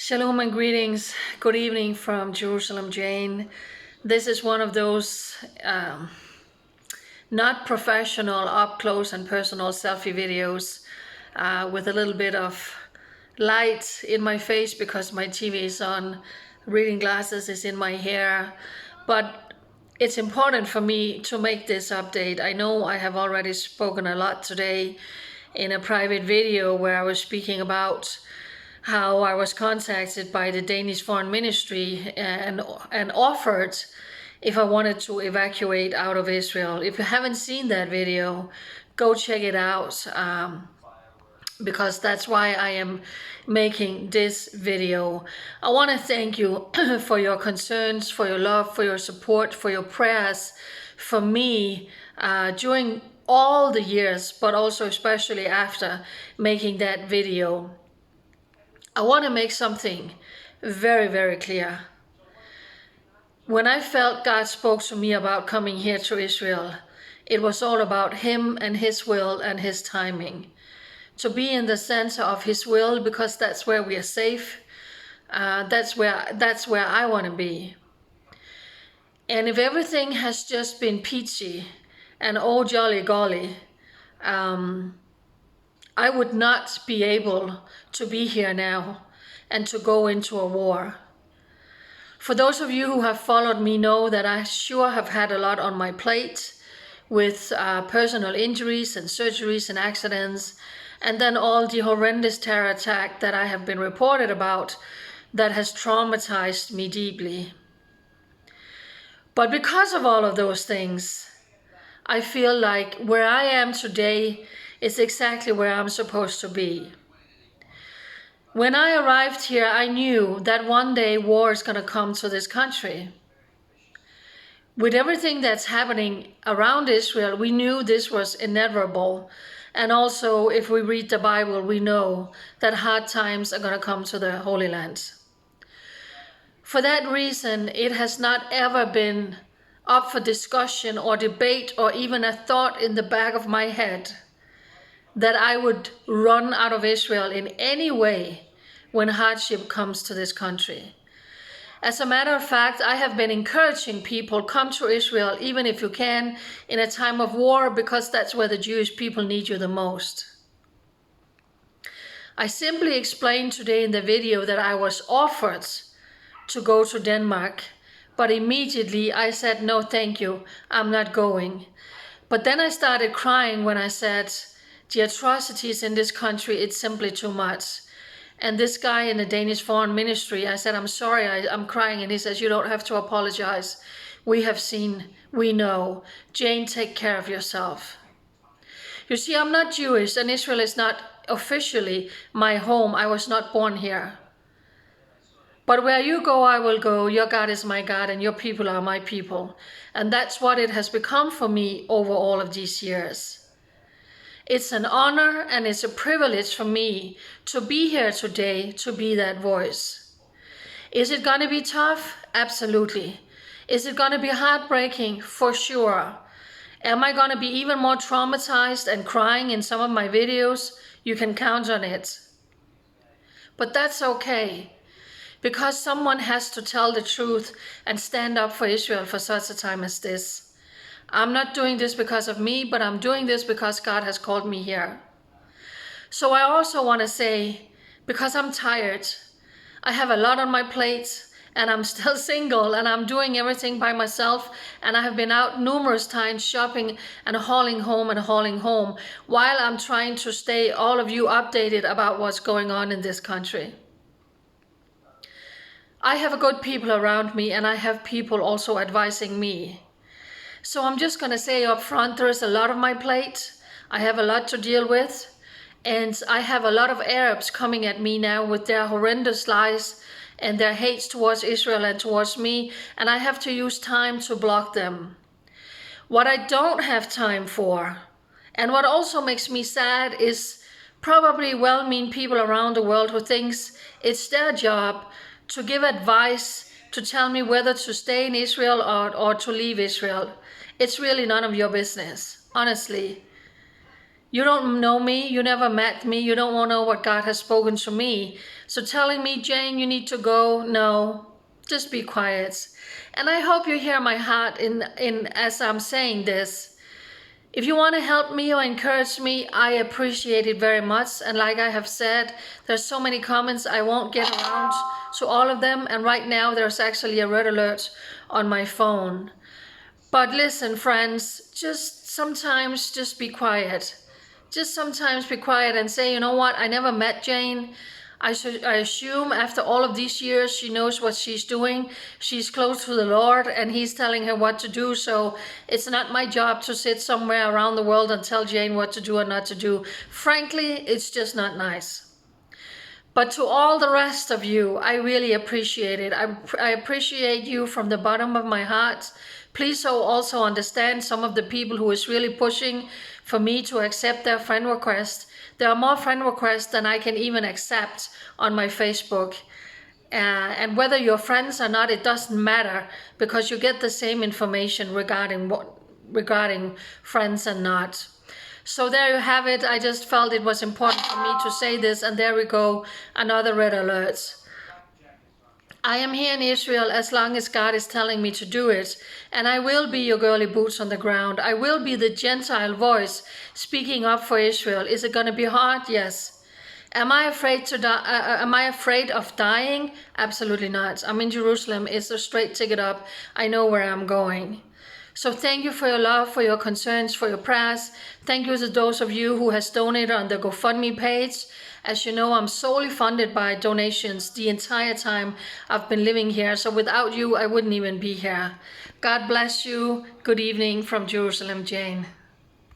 Shalom and greetings. Good evening from Jerusalem, Jane. This is one of those not professional, up close and personal selfie videos with a little bit of light in my face because my TV is on, reading glasses is in my hair. But it's important for me to make this update. I know I have already spoken a lot today in a private video where I was speaking about how I was contacted by the Danish Foreign Ministry and offered if I wanted to evacuate out of Israel. If you haven't seen that video, go check it out, because that's why I am making this video. I want to thank you for your concerns, for your love, for your support, for your prayers for me during all the years, but also especially after making that video. I want to make something very, very clear. When I felt God spoke to me about coming here to Israel, it was all about Him and His will and His timing. To be in the center of His will, because that's where we are safe. That's where I want to be. And if everything has just been peachy and oh jolly golly, I would not be able to be here now and to go into a war. For those of you who have followed me know that I sure have had a lot on my plate with personal injuries and surgeries and accidents, and then all the horrendous terror attack that I have been reported about that has traumatized me deeply. But because of all of those things, I feel like where I am today is exactly where I'm supposed to be. When I arrived here, I knew that one day war is going to come to this country. With everything that's happening around Israel, we knew this was inevitable. And also, if we read the Bible, we know that hard times are going to come to the Holy Land. For that reason, it has not ever been up for discussion or debate or even a thought in the back of my head that I would run out of Israel in any way when hardship comes to this country. As a matter of fact, I have been encouraging people, come to Israel even if you can in a time of war, because that's where the Jewish people need you the most. I simply explained today in the video that I was offered to go to Denmark, but immediately I said, no, thank you, I'm not going. But then I started crying when I said, the atrocities in this country, it's simply too much. And this guy in the Danish Foreign Ministry, I said, I'm sorry, I'm crying. And he says, you don't have to apologize. We have seen, we know. Jane, take care of yourself. You see, I'm not Jewish, and Israel is not officially my home. I was not born here. But where you go, I will go. Your God is my God, and your people are my people. And that's what it has become for me over all of these years. It's an honor and it's a privilege for me to be here today, to be that voice. Is it going to be tough? Absolutely. Is it going to be heartbreaking? For sure. Am I going to be even more traumatized and crying in some of my videos? You can count on it. But that's okay, because someone has to tell the truth and stand up for Israel for such a time as this. I'm not doing this because of me, but I'm doing this because God has called me here. So I also want to say, because I'm tired, I have a lot on my plate, and I'm still single, and I'm doing everything by myself, and I have been out numerous times shopping and hauling home while I'm trying to stay all of you updated about what's going on in this country. I have good people around me, and I have people also advising me. So I'm just going to say up front, there is a lot on my plate. I have a lot to deal with. And I have a lot of Arabs coming at me now with their horrendous lies and their hates towards Israel and towards me. And I have to use time to block them. What I don't have time for, and what also makes me sad, is probably well-meaning people around the world who thinks it's their job to give advice, to tell me whether to stay in Israel or to leave Israel. It's really none of your business, honestly. You don't know me, you never met me, you don't know what God has spoken to me. So telling me, Jane, you need to go, no, just be quiet. And I hope you hear my heart in as I'm saying this. If you want to help me or encourage me, I appreciate it very much. And like I have said, there's so many comments, I won't get around to all of them. And right now there's actually a red alert on my phone. But listen, friends, just sometimes just be quiet. Just sometimes be quiet and say, you know what, I never met Jane. I assume after all of these years, she knows what she's doing. She's close to the Lord and he's telling her what to do. So it's not my job to sit somewhere around the world and tell Jane what to do or not to do. Frankly, it's just not nice. But to all the rest of you, I really appreciate it. I appreciate you from the bottom of my heart. Please also understand some of the people who is really pushing for me to accept their friend request. There are more friend requests than I can even accept on my Facebook. And whether you're friends or not, it doesn't matter, because you get the same information regarding friends and not. So there you have it. I just felt it was important for me to say this, and there we go, another red alert. I am here in Israel as long as God is telling me to do it, and I will be your girly boots on the ground. I will be the Gentile voice speaking up for Israel. Is it going to be hard? Yes. Am I afraid to die? Am I afraid of dying? Absolutely not. I'm in Jerusalem. It's a straight ticket up. I know where I'm going. So thank you for your love, for your concerns, for your prayers. Thank you to those of you who has donated on the GoFundMe page. As you know, I'm solely funded by donations the entire time I've been living here. So without you, I wouldn't even be here. God bless you. Good evening from Jerusalem, Jane.